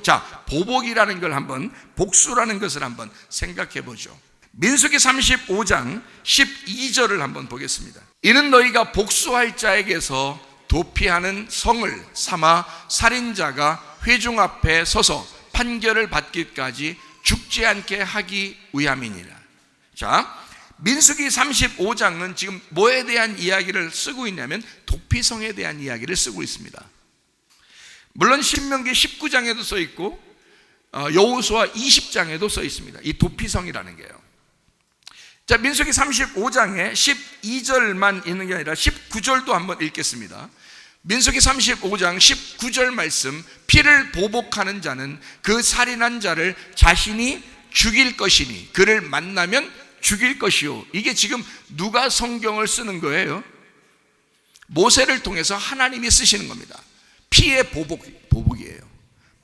자, 보복이라는 걸 한번, 복수라는 것을 한번 생각해 보죠. 민수기 35장 12절을 한번 보겠습니다. 이는 너희가 복수할 자에게서 도피하는 성을 삼아 살인자가 회중 앞에 서서 판결을 받기까지 죽지 않게 하기 위함이니라. 자, 민수기 35장은 지금 뭐에 대한 이야기를 쓰고 있냐면 도피성에 대한 이야기를 쓰고 있습니다. 물론 신명기 19장에도 써 있고 여호수아 20장에도 써 있습니다. 이 도피성이라는 게요. 자, 민수기 35장에 12절만 있는 게 아니라 19절도 한번 읽겠습니다. 민수기 35장 19절 말씀, 피를 보복하는 자는 그 살인한 자를 자신이 죽일 것이니 그를 만나면 죽일 것이요. 이게 지금 누가 성경을 쓰는 거예요? 모세를 통해서 하나님이 쓰시는 겁니다. 피의 보복이에요.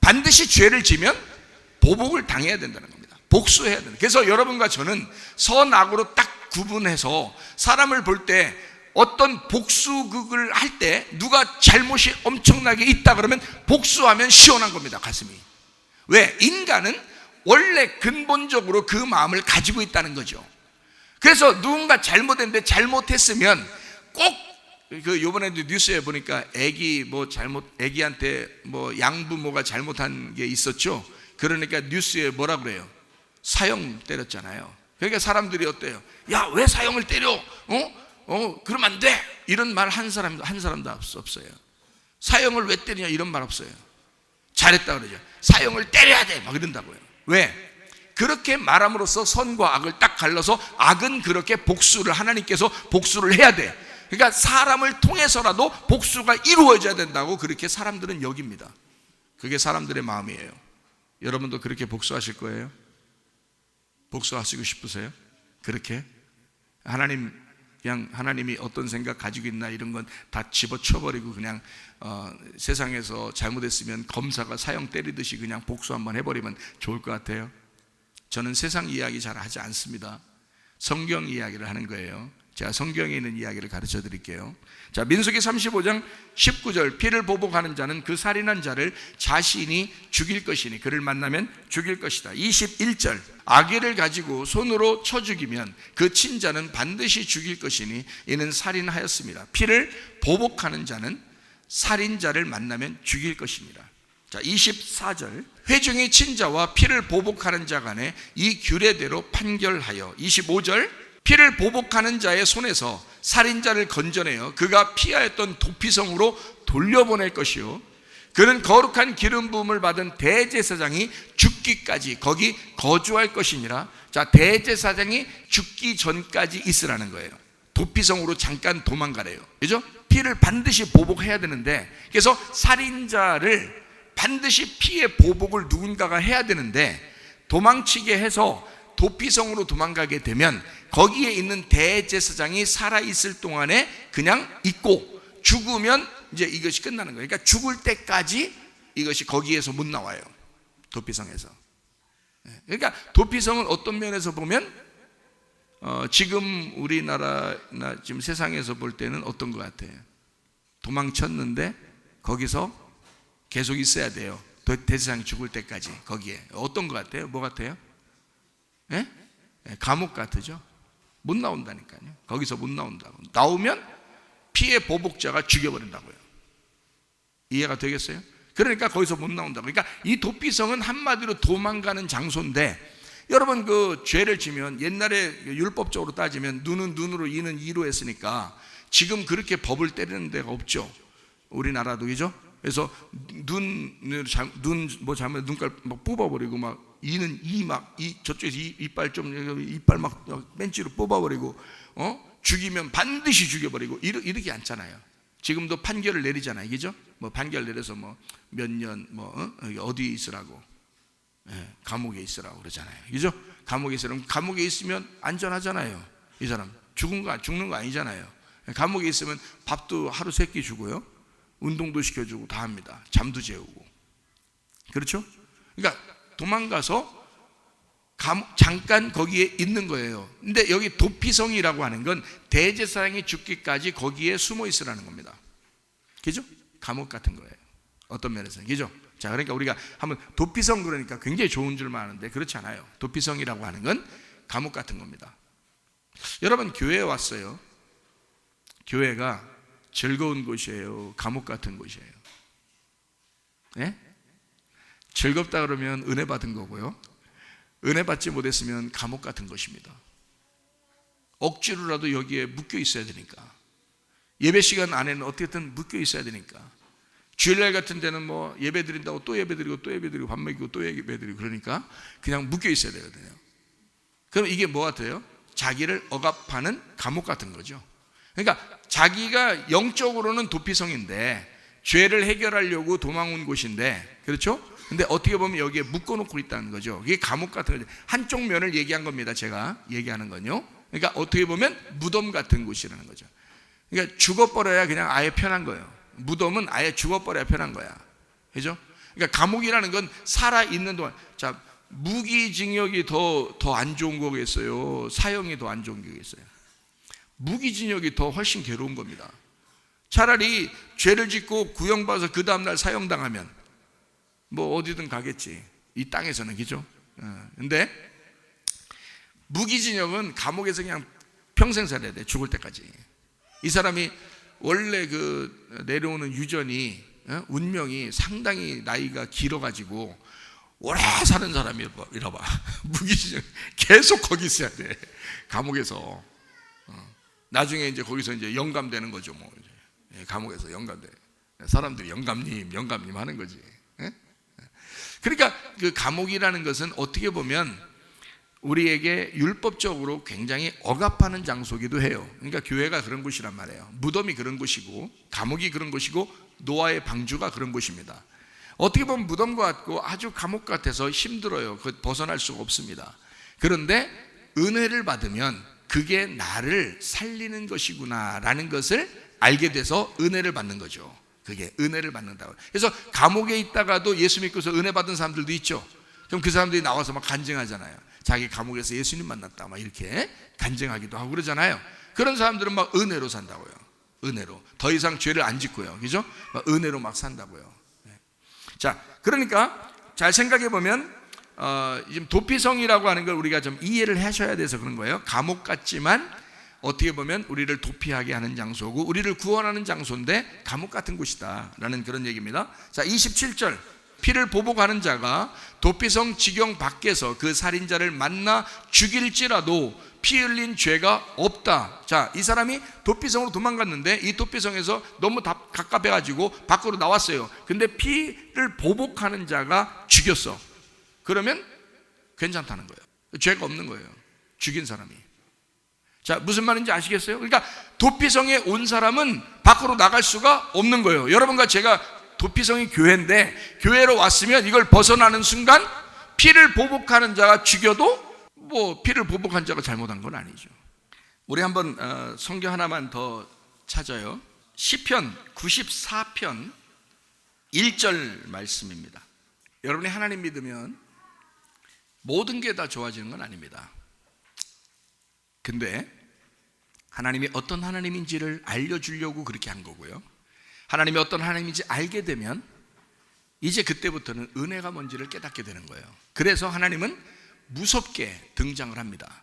반드시 죄를 지면 보복을 당해야 된다는 겁니다. 복수해야 된다. 그래서 여러분과 저는 선악으로 딱 구분해서 사람을 볼 때 어떤 복수극을 할 때 누가 잘못이 엄청나게 있다 그러면 복수하면 시원한 겁니다. 가슴이. 왜? 인간은 원래 근본적으로 그 마음을 가지고 있다는 거죠. 그래서 누군가 잘못했는데 잘못했으면 꼭 요번에도 뉴스에 보니까 애기한테 양부모가 잘못한 게 있었죠. 그러니까 뉴스에 뭐라 그래요? 사형 때렸잖아요. 그러니까 사람들이 어때요? 야, 왜 사형을 때려? 그러면 안 돼. 이런 말 한 사람도 없어요. 사형을 왜 때리냐 이런 말 없어요. 잘했다 그러죠. 사형을 때려야 돼 막 이런다고요. 왜? 그렇게 말함으로써 선과 악을 딱 갈라서 악은 그렇게 하나님께서 복수를 해야 돼. 그러니까 사람을 통해서라도 복수가 이루어져야 된다고 그렇게 사람들은 여깁니다. 그게 사람들의 마음이에요. 여러분도 그렇게 복수하실 거예요? 복수하시고 싶으세요? 그렇게? 하나님이 어떤 생각 가지고 있나 이런 건 다 집어쳐버리고 그냥 세상에서 잘못했으면 검사가 사형 때리듯이 그냥 복수 한번 해버리면 좋을 것 같아요. 저는 세상 이야기 잘 하지 않습니다. 성경 이야기를 하는 거예요. 제가 성경에 있는 이야기를 가르쳐 드릴게요. 자, 민수기 35장 19절, 피를 보복하는 자는 그 살인한 자를 자신이 죽일 것이니 그를 만나면 죽일 것이다. 21절, 아기를 가지고 손으로 쳐 죽이면 그 친자는 반드시 죽일 것이니 이는 살인하였습니다. 피를 보복하는 자는 살인자를 만나면 죽일 것입니다. 자, 24절, 회중의 친자와 피를 보복하는 자 간에 이 규례대로 판결하여. 25절, 피를 보복하는 자의 손에서 살인자를 건져내어 그가 피하였던 도피성으로 돌려보낼 것이요, 그는 거룩한 기름 부음을 받은 대제사장이 죽기까지 거기 거주할 것이니라. 자, 대제사장이 죽기 전까지 있으라는 거예요. 도피성으로 잠깐 도망가래요. 그죠? 피를 반드시 보복해야 되는데, 그래서 살인자를 반드시 피의 보복을 누군가가 해야 되는데 도망치게 해서 도피성으로 도망가게 되면 거기에 있는 대제사장이 살아있을 동안에 그냥 있고 죽으면 이제 이것이 끝나는 거예요. 그러니까 죽을 때까지 이것이 거기에서 못 나와요. 도피성에서. 그러니까 도피성은 어떤 면에서 보면 지금 우리나라나 지금 세상에서 볼 때는 어떤 것 같아요? 도망쳤는데 거기서 계속 있어야 돼요. 대제사장이 죽을 때까지 거기에. 어떤 것 같아요? 뭐 같아요? 예? 감옥 같으죠? 못 나온다니까요. 거기서 못 나온다고. 나오면 피해 보복자가 죽여버린다고요. 이해가 되겠어요? 그러니까 거기서 못 나온다고. 그러니까 이 도피성은 한마디로 도망가는 장소인데, 여러분 그 죄를 지면 옛날에 율법적으로 따지면 눈은 눈으로 이는 이로 했으니까 지금 그렇게 법을 때리는 데가 없죠. 우리나라도. 그죠? 그래서 뭐 잘못 눈깔 막 뽑아버리고 막 이는 저쪽에서 이빨 막 벤치로 뽑아버리고 죽이면 반드시 죽여버리고 이러지 않잖아요. 지금도 판결을 내리잖아요. 그죠? 뭐 판결 내려서 뭐 몇 년 어디 있으라고, 감옥에 있으라고 그러잖아요. 그죠? 감옥에 있으면 감옥에 있으면 안전하잖아요. 이 사람 죽는 거 아니잖아요. 감옥에 있으면 밥도 하루 3끼 주고요, 운동도 시켜주고 다 합니다. 잠도 재우고. 그렇죠? 그러니까 도망가서 잠깐 거기에 있는 거예요. 근데 여기 도피성이라고 하는 건 대제사장이 죽기까지 거기에 숨어 있으라는 겁니다. 그죠? 감옥 같은 거예요. 어떤 면에서는, 그죠? 자, 그러니까 우리가 한번 도피성 그러니까 굉장히 좋은 줄만 아는데 그렇지 않아요. 도피성이라고 하는 건 감옥 같은 겁니다. 여러분, 교회에 왔어요. 교회가 즐거운 곳이에요, 감옥 같은 곳이에요? 예? 즐겁다 그러면 은혜 받은 거고요, 은혜 받지 못했으면 감옥 같은 것입니다. 억지로라도 여기에 묶여 있어야 되니까, 예배 시간 안에는 어떻게든 묶여 있어야 되니까, 주일날 같은 데는 뭐 예배 드린다고 또 예배 드리고 또 예배 드리고 밥 먹이고 또 예배 드리고 그러니까 그냥 묶여 있어야 되거든요. 그럼 이게 뭐 같아요? 자기를 억압하는 감옥 같은 거죠. 그러니까 자기가 영적으로는 도피성인데 죄를 해결하려고 도망온 곳인데, 그렇죠? 근데 어떻게 보면 여기에 묶어놓고 있다는 거죠. 이게 감옥 같은 거죠. 한쪽 면을 얘기한 겁니다, 제가 얘기하는 건요. 그러니까 어떻게 보면 무덤 같은 곳이라는 거죠. 그러니까 죽어버려야 그냥 아예 편한 거예요. 무덤은 아예 죽어버려야 편한 거야, 그죠? 그러니까 감옥이라는 건 살아있는 동안, 자, 무기징역이 더 안 좋은 거겠어요? 사형이 더 안 좋은 거겠어요? 무기징역이 더 훨씬 괴로운 겁니다. 차라리 죄를 짓고 구형받아서 그 다음날 사형당하면 뭐 어디든 가겠지, 이 땅에서는, 그죠? 근데 무기징역은 감옥에서 그냥 평생 살아야 돼, 죽을 때까지. 이 사람이 원래 그 내려오는 유전이, 운명이 상당히 나이가 길어가지고 오래 사는 사람이라 봐. 무기징역 계속 거기 있어야 돼, 감옥에서. 나중에 이제 거기서 이제 영감되는 거죠, 뭐. 이제 감옥에서 영감돼. 사람들이 영감님 하는 거지. 그러니까 그 감옥이라는 것은 어떻게 보면 우리에게 율법적으로 굉장히 억압하는 장소기도 해요. 그러니까 교회가 그런 곳이란 말이에요. 무덤이 그런 곳이고 감옥이 그런 곳이고 노아의 방주가 그런 곳입니다. 어떻게 보면 무덤과 같고 아주 감옥 같아서 힘들어요. 그 벗어날 수가 없습니다. 그런데 은혜를 받으면 그게 나를 살리는 것이구나 라는 것을 알게 돼서 은혜를 받는 거죠. 그게 은혜를 받는다고. 그래서 감옥에 있다가도 예수 믿고서 은혜 받은 사람들도 있죠. 그럼 그 사람들이 나와서 막 간증하잖아요. 자기 감옥에서 예수님 만났다 막 이렇게 간증하기도 하고 그러잖아요. 그런 사람들은 막 은혜로 산다고요. 은혜로 더 이상 죄를 안 짓고요, 그죠? 막 은혜로 막 산다고요. 자, 그러니까 잘 생각해 보면 지금 도피성이라고 하는 걸 우리가 좀 이해를 하셔야 돼서 그런 거예요. 감옥 같지만 어떻게 보면 우리를 도피하게 하는 장소고 우리를 구원하는 장소인데 감옥 같은 곳이다 라는 그런 얘기입니다. 자, 27절, 피를 보복하는 자가 도피성 지경 밖에서 그 살인자를 만나 죽일지라도 피 흘린 죄가 없다. 자, 이 사람이 도피성으로 도망갔는데 이 도피성에서 너무 갑갑해가지고 밖으로 나왔어요. 근데 피를 보복하는 자가 죽였어. 그러면 괜찮다는 거예요. 죄가 없는 거예요, 죽인 사람이. 자, 무슨 말인지 아시겠어요? 그러니까 도피성에 온 사람은 밖으로 나갈 수가 없는 거예요. 여러분과 제가 도피성이 교회인데 교회로 왔으면 이걸 벗어나는 순간 피를 보복하는 자가 죽여도 뭐 피를 보복한 자가 잘못한 건 아니죠. 우리 한번 성경 하나만 더 찾아요. 시편 94편 1절 말씀입니다. 여러분이 하나님 믿으면 모든 게 다 좋아지는 건 아닙니다. 근데 하나님이 어떤 하나님인지를 알려주려고 그렇게 한 거고요, 하나님이 어떤 하나님인지 알게 되면 이제 그때부터는 은혜가 뭔지를 깨닫게 되는 거예요. 그래서 하나님은 무섭게 등장을 합니다.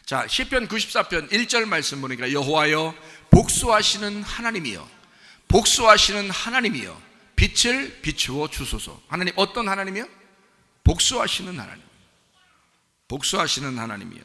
자, 시편 94편 1절 말씀 보니까 여호와여 복수하시는 하나님이여, 복수하시는 하나님이여 빛을 비추어 주소서. 하나님 어떤 하나님이요? 복수하시는 하나님. 복수하시는 하나님이여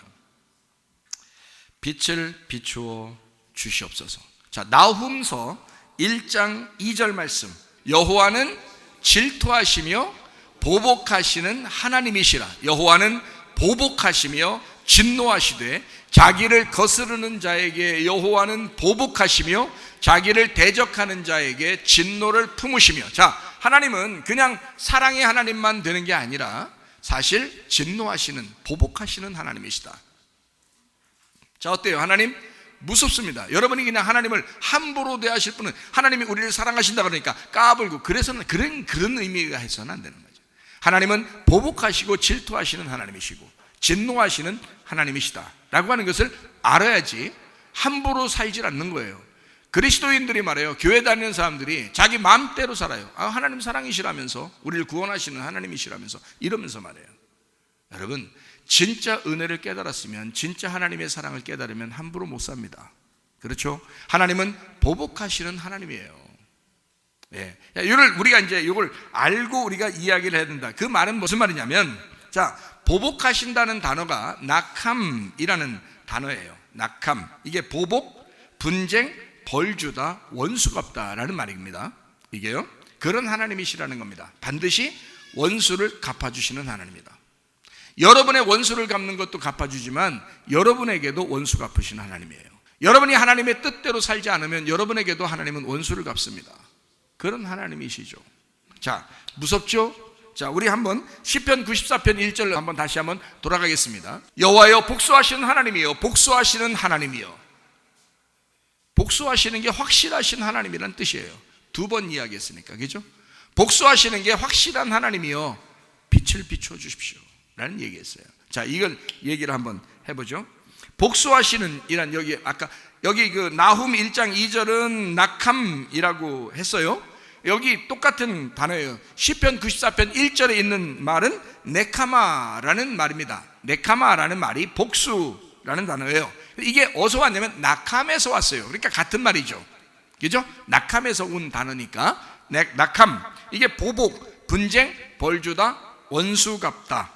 빛을 비추어 주시옵소서. 자, 나훔서 1장 2절 말씀, 여호와는 질투하시며 보복하시는 하나님이시라. 여호와는 보복하시며 진노하시되 자기를 거스르는 자에게 여호와는 보복하시며 자기를 대적하는 자에게 진노를 품으시며. 자, 하나님은 그냥 사랑의 하나님만 되는 게 아니라 사실 진노하시는, 보복하시는 하나님이시다. 자, 어때요? 하나님 무섭습니다. 여러분이 그냥 하나님을 함부로 대하실 분은, 하나님이 우리를 사랑하신다 그러니까 까불고 그래서는 그런 의미가 해서는 안 되는 거죠. 하나님은 보복하시고 질투하시는 하나님이시고 진노하시는 하나님이시다 라고 하는 것을 알아야지 함부로 살질 않는 거예요. 그리스도인들이 말해요. 교회 다니는 사람들이 자기 마음대로 살아요. 하나님 사랑이시라면서, 우리를 구원하시는 하나님이시라면서 이러면서 말해요. 여러분, 진짜 은혜를 깨달았으면, 진짜 하나님의 사랑을 깨달으면 함부로 못 삽니다. 그렇죠? 하나님은 보복하시는 하나님이에요. 예. 이걸 우리가 이제 이걸 알고 우리가 이야기를 해야 된다. 그 말은 무슨 말이냐면, 자, 보복하신다는 단어가 낙함이라는 단어예요. 낙함. 이게 보복, 분쟁, 벌주다, 원수갑다라는 말입니다. 이게요. 그런 하나님이시라는 겁니다. 반드시 원수를 갚아주시는 하나님이다. 여러분의 원수를 갚는 것도 갚아주지만 여러분에게도 원수 갚으시는 하나님이에요. 여러분이 하나님의 뜻대로 살지 않으면 여러분에게도 하나님은 원수를 갚습니다. 그런 하나님이시죠. 자, 무섭죠? 자, 우리 한번 시편 94편 1절 한번 다시 한번 돌아가겠습니다. 여호와여, 복수하시는 하나님이요, 복수하시는 하나님이요. 복수하시는 게 확실하신 하나님이라는 뜻이에요. 두 번 이야기했으니까, 그죠? 복수하시는 게 확실한 하나님이요, 빛을 비춰 주십시오 라는 얘기했어요. 자, 이걸 얘기를 한번 해보죠. 복수하시는 이란, 여기 아까 여기 그 나훔 1장 2절은 낙함이라고 했어요. 여기 똑같은 단어예요. 시편 94편 1절에 있는 말은 네카마라는 말입니다. 네카마라는 말이 복수라는 단어예요. 이게 어디서 왔냐면 낙함에서 왔어요. 그러니까 같은 말이죠. 그죠? 낙함에서 온 단어니까 낙함, 이게 보복, 분쟁, 벌주다, 원수갑다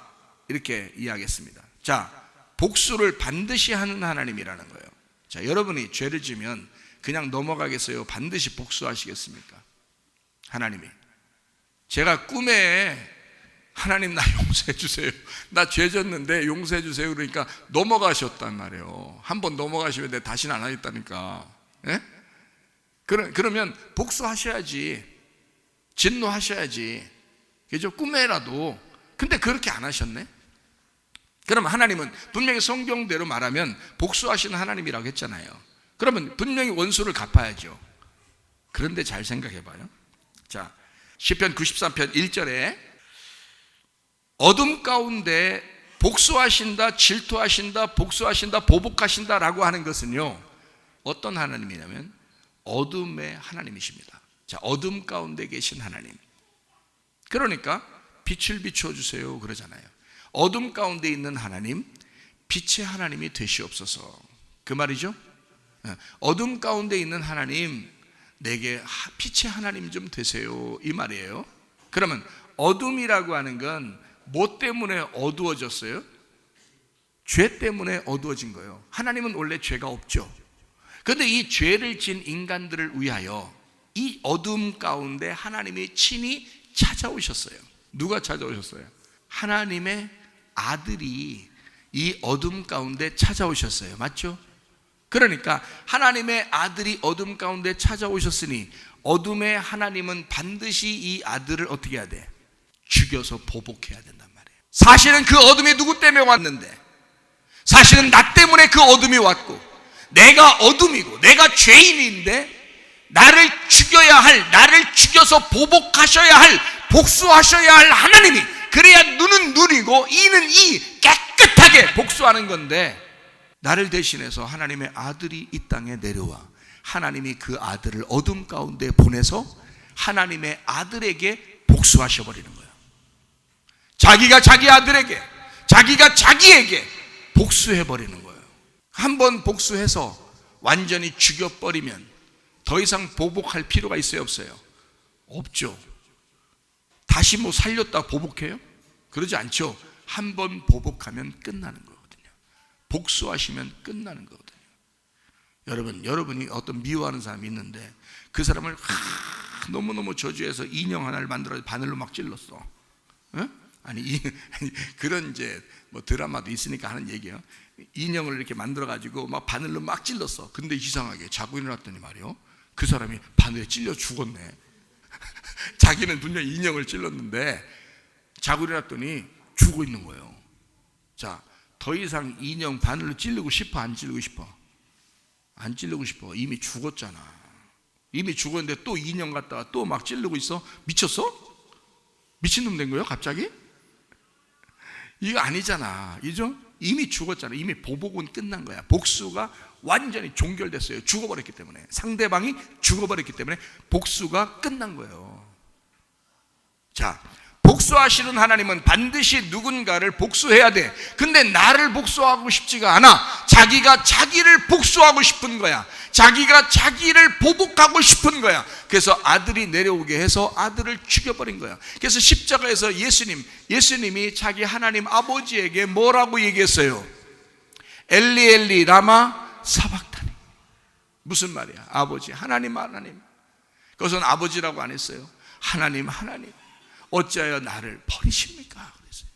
이렇게 이야기했습니다. 자, 복수를 반드시 하는 하나님이라는 거예요. 자, 여러분이 죄를 지면 그냥 넘어가겠어요? 반드시 복수하시겠습니까? 하나님이, 제가 꿈에 하나님 나 용서해 주세요, 나 죄 졌는데 용서해 주세요 그러니까 넘어가셨단 말이에요. 한번 넘어가시면 내가 다시는 안 하겠다니까. 예? 그러면 복수하셔야지, 진노하셔야지, 그죠? 꿈에라도. 근데 그렇게 안 하셨네. 그럼 하나님은 분명히 성경대로 말하면 복수하시는 하나님이라고 했잖아요. 그러면 분명히 원수를 갚아야죠. 그런데 잘 생각해 봐요. 자, 시편 93편 1절에 어둠 가운데 복수하신다, 질투하신다, 복수하신다, 보복하신다 라고 하는 것은요, 어떤 하나님이냐면 어둠의 하나님이십니다. 자, 어둠 가운데 계신 하나님. 그러니까 빛을 비춰주세요 그러잖아요. 어둠 가운데 있는 하나님, 빛의 하나님이 되시옵소서, 그 말이죠. 어둠 가운데 있는 하나님, 내게 빛의 하나님 좀 되세요, 이 말이에요. 그러면 어둠이라고 하는 건 뭐 때문에 어두워졌어요? 죄 때문에 어두워진 거예요. 하나님은 원래 죄가 없죠. 그런데 이 죄를 진 인간들을 위하여 이 어둠 가운데 하나님이 친히 찾아오셨어요. 누가 찾아오셨어요? 하나님의 아들이 이 어둠 가운데 찾아오셨어요. 맞죠? 그러니까 하나님의 아들이 어둠 가운데 찾아오셨으니 어둠의 하나님은 반드시 이 아들을 어떻게 해야 돼? 죽여서 보복해야 된단 말이에요. 사실은 그 어둠이 누구 때문에 왔는데, 사실은 나 때문에 그 어둠이 왔고, 내가 어둠이고 내가 죄인인데 나를 죽여야 할, 나를 죽여서 보복하셔야 할, 복수하셔야 할 하나님이, 그래야 눈은 눈이고 이는 이 깨끗하게 복수하는 건데, 나를 대신해서 하나님의 아들이 이 땅에 내려와 하나님이 그 아들을 어둠 가운데 보내서 하나님의 아들에게 복수하셔버리는 거예요. 자기가 자기 아들에게, 자기가 자기에게 복수해버리는 거예요. 한번 복수해서 완전히 죽여버리면 더 이상 보복할 필요가 있어요, 없어요? 없죠. 다시 뭐 살렸다 보복해요? 그러지 않죠. 한번 보복하면 끝나는 거거든요. 복수하시면 끝나는 거거든요. 여러분이 어떤 미워하는 사람이 있는데 그 사람을 너무너무 저주해서 인형 하나를 만들어 바늘로 막 찔렀어. 어? 아니 그런 이제 뭐 드라마도 있으니까 하는 얘기예요. 인형을 이렇게 만들어 가지고 막 바늘로 막 찔렀어. 근데 이상하게 자고 일어났더니 말이요, 그 사람이 바늘에 찔려 죽었네. 자기는 분명히 인형을 찔렀는데 자고 일어났더니 죽어 있는 거예요. 자, 더 이상 인형 바늘로 찔르고 싶어, 안 찔르고 싶어? 안 찔르고 싶어. 이미 죽었잖아. 이미 죽었는데 또 인형 갖다가 또 막 찌르고 있어? 미쳤어? 미친놈 된 거예요 갑자기? 이거 아니잖아, 그죠? 이미 죽었잖아요. 이미 보복은 끝난 거야. 복수가 완전히 종결됐어요. 죽어버렸기 때문에. 상대방이 죽어버렸기 때문에 복수가 끝난 거예요. 자, 복수하시는 하나님은 반드시 누군가를 복수해야 돼. 근데 나를 복수하고 싶지가 않아. 자기가 자기를 복수하고 싶은 거야. 자기가 자기를 보복하고 싶은 거야. 그래서 아들이 내려오게 해서 아들을 죽여버린 거야. 그래서 십자가에서 예수님이 자기 하나님 아버지에게 뭐라고 얘기했어요? 엘리 엘리 라마 사박타니. 무슨 말이야? 아버지, 하나님. 그것은 아버지라고 안 했어요. 하나님 어찌하여 나를 버리십니까? 그랬어요.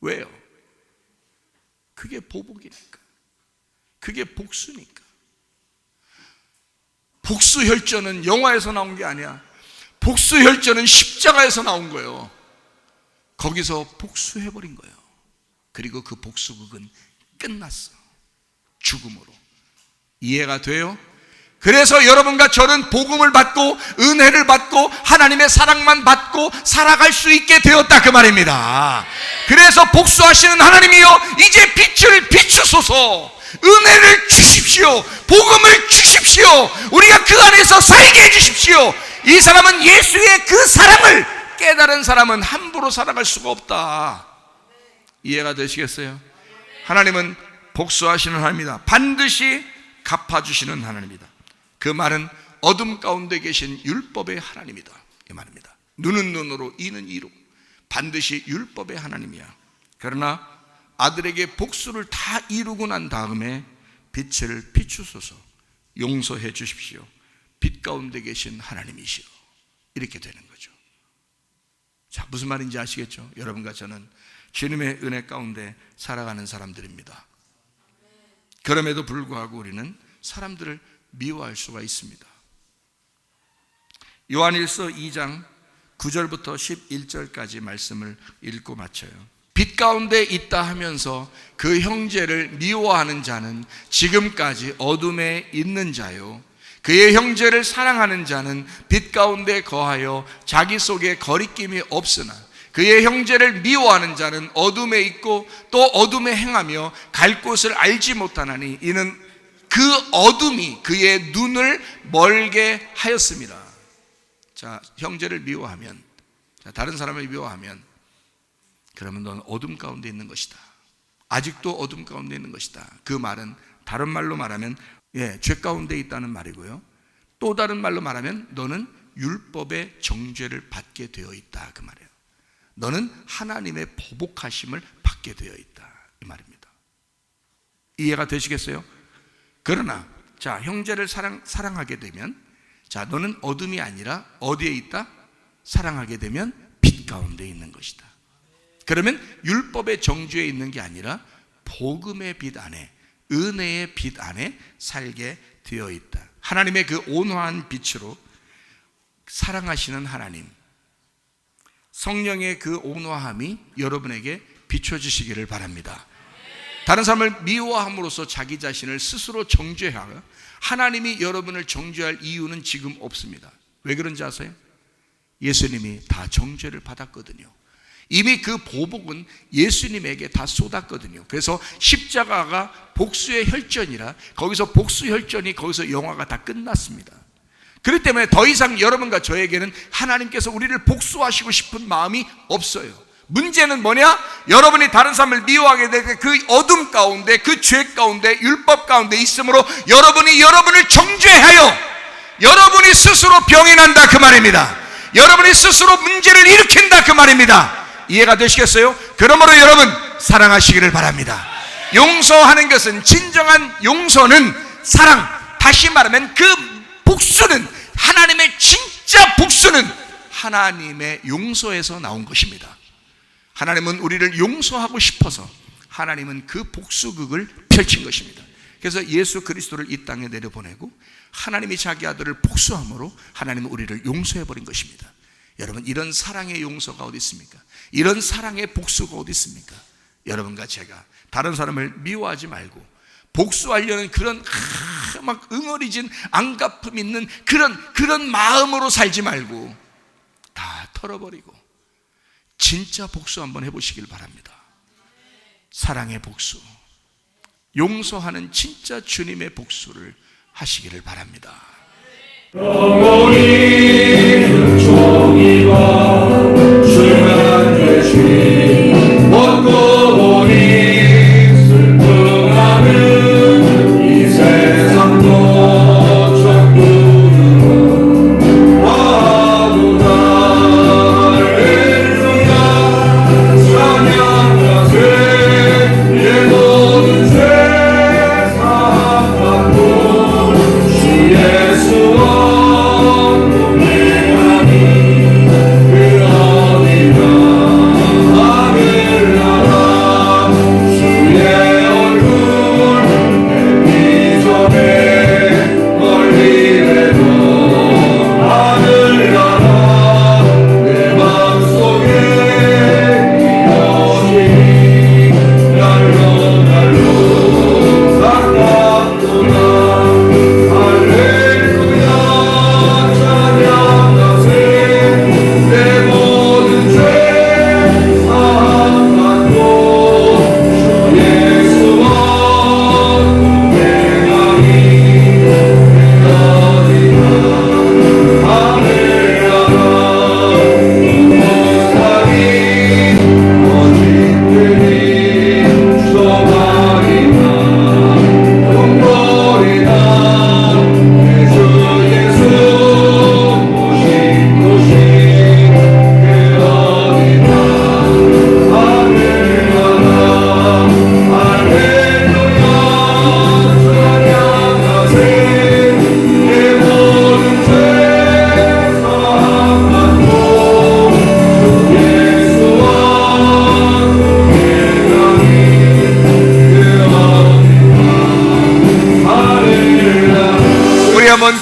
왜요? 그게 보복이니까. 그게 복수니까. 복수혈전은 영화에서 나온 게 아니야. 복수혈전은 십자가에서 나온 거예요. 거기서 복수해버린 거예요. 그리고 그 복수극은 끝났어. 죽음으로. 이해가 돼요? 그래서 여러분과 저는 복음을 받고 은혜를 받고 하나님의 사랑만 받고 살아갈 수 있게 되었다 그 말입니다. 그래서 복수하시는 하나님이여, 이제 빛을 비추소서. 은혜를 주십시오. 복음을 주십시오. 우리가 그 안에서 살게 해주십시오. 이 사람은 예수의 그 사랑을 깨달은 사람은 함부로 살아갈 수가 없다. 이해가 되시겠어요? 하나님은 복수하시는 하나님이다. 반드시 갚아주시는 하나님이다. 그 말은 어둠 가운데 계신 율법의 하나님이다 이 말입니다. 눈은 눈으로 이는 이로 반드시 율법의 하나님이야. 그러나 아들에게 복수를 다 이루고 난 다음에 빛을 비추소서. 용서해 주십시오. 빛 가운데 계신 하나님이시여. 이렇게 되는 거죠. 자, 무슨 말인지 아시겠죠? 여러분과 저는 주님의 은혜 가운데 살아가는 사람들입니다. 그럼에도 불구하고 우리는 사람들을 미워할 수가 있습니다. 요한일서 2장 9절부터 11절까지 말씀을 읽고 마쳐요. 빛 가운데 있다 하면서 그 형제를 미워하는 자는 지금까지 어둠에 있는 자요, 그의 형제를 사랑하는 자는 빛 가운데 거하여 자기 속에 거리낌이 없으나 그의 형제를 미워하는 자는 어둠에 있고 또 어둠에 행하며 갈 곳을 알지 못하나니 이는 그 어둠이 그의 눈을 멀게 하였습니다. 자, 형제를 미워하면, 자, 다른 사람을 미워하면 그러면 넌 어둠 가운데 있는 것이다. 아직도 어둠 가운데 있는 것이다. 그 말은 다른 말로 말하면 죄 가운데 있다는 말이고요. 또 다른 말로 말하면 너는 율법의 정죄를 받게 되어 있다 그 말이에요. 너는 하나님의 보복하심을 받게 되어 있다 이 말입니다. 이해가 되시겠어요? 그러나 자, 형제를 사랑하게 되면, 자, 너는 어둠이 아니라 어디에 있다? 사랑하게 되면 빛 가운데 있는 것이다. 그러면 율법의 정죄에 있는 게 아니라 복음의 빛 안에, 은혜의 빛 안에 살게 되어 있다. 하나님의 그 온화한 빛으로 사랑하시는 하나님, 성령의 그 온화함이 여러분에게 비춰지시기를 바랍니다. 다른 사람을 미워함으로써 자기 자신을 스스로 정죄하여 하나님이 여러분을 정죄할 이유는 지금 없습니다. 왜 그런지 아세요? 예수님이 다 정죄를 받았거든요. 이미 그 보복은 예수님에게 다 쏟았거든요. 그래서 십자가가 복수의 혈전이라 거기서 복수 혈전이 거기서 영화가 다 끝났습니다. 그렇기 때문에 더 이상 여러분과 저에게는 하나님께서 우리를 복수하시고 싶은 마음이 없어요. 문제는 뭐냐? 여러분이 다른 사람을 미워하게 될 때 그 어둠 가운데, 그 죄 가운데, 율법 가운데 있으므로 여러분이 여러분을 정죄하여 여러분이 스스로 병이 난다 그 말입니다. 여러분이 스스로 문제를 일으킨다 그 말입니다. 이해가 되시겠어요? 그러므로 여러분 사랑하시기를 바랍니다. 용서하는 것은, 진정한 용서는 사랑. 다시 말하면 그 복수는, 하나님의 진짜 복수는 하나님의 용서에서 나온 것입니다. 하나님은 우리를 용서하고 싶어서 하나님은 그 복수극을 펼친 것입니다. 그래서 예수 그리스도를 이 땅에 내려보내고 하나님이 자기 아들을 복수함으로 하나님은 우리를 용서해버린 것입니다. 여러분, 이런 사랑의 용서가 어디 있습니까? 이런 사랑의 복수가 어디 있습니까? 여러분과 제가 다른 사람을 미워하지 말고 복수하려는 그런 막 응어리진 안갚음 있는 그런 마음으로 살지 말고 다 털어버리고 진짜 복수 한번 해보시길 바랍니다. 사랑의 복수, 용서하는 진짜 주님의 복수를 하시기를 바랍니다. 영원히 종이와 주만 되신 원고 보니 슬픔하는 이 세상도 천국으로 아무나 할렐루야 찬양하세 내 모든 죄 사함받고 주 예수와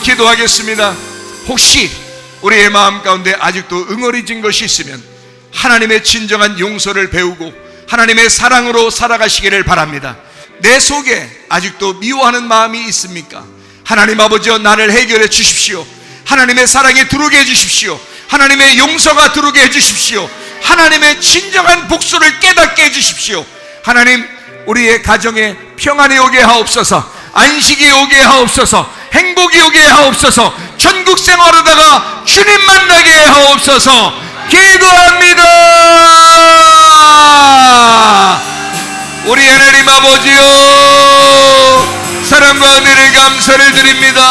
기도하겠습니다. 혹시 우리의 마음 가운데 아직도 응어리진 것이 있으면 하나님의 진정한 용서를 배우고 하나님의 사랑으로 살아가시기를 바랍니다. 내 속에 아직도 미워하는 마음이 있습니까? 하나님 아버지여, 나를 해결해 주십시오. 하나님의 사랑이 들어오게 해주십시오. 하나님의 용서가 들어오게 해주십시오. 하나님의 진정한 복수를 깨닫게 해주십시오. 하나님, 우리의 가정에 평안이 오게 하옵소서. 안식이 오게 하옵소서. 행복이 오게 하옵소서. 천국 생활하다가 주님 만나게 하옵소서. 기도합니다. 우리 하나님 아버지요, 사랑과 은혜를 감사를 드립니다.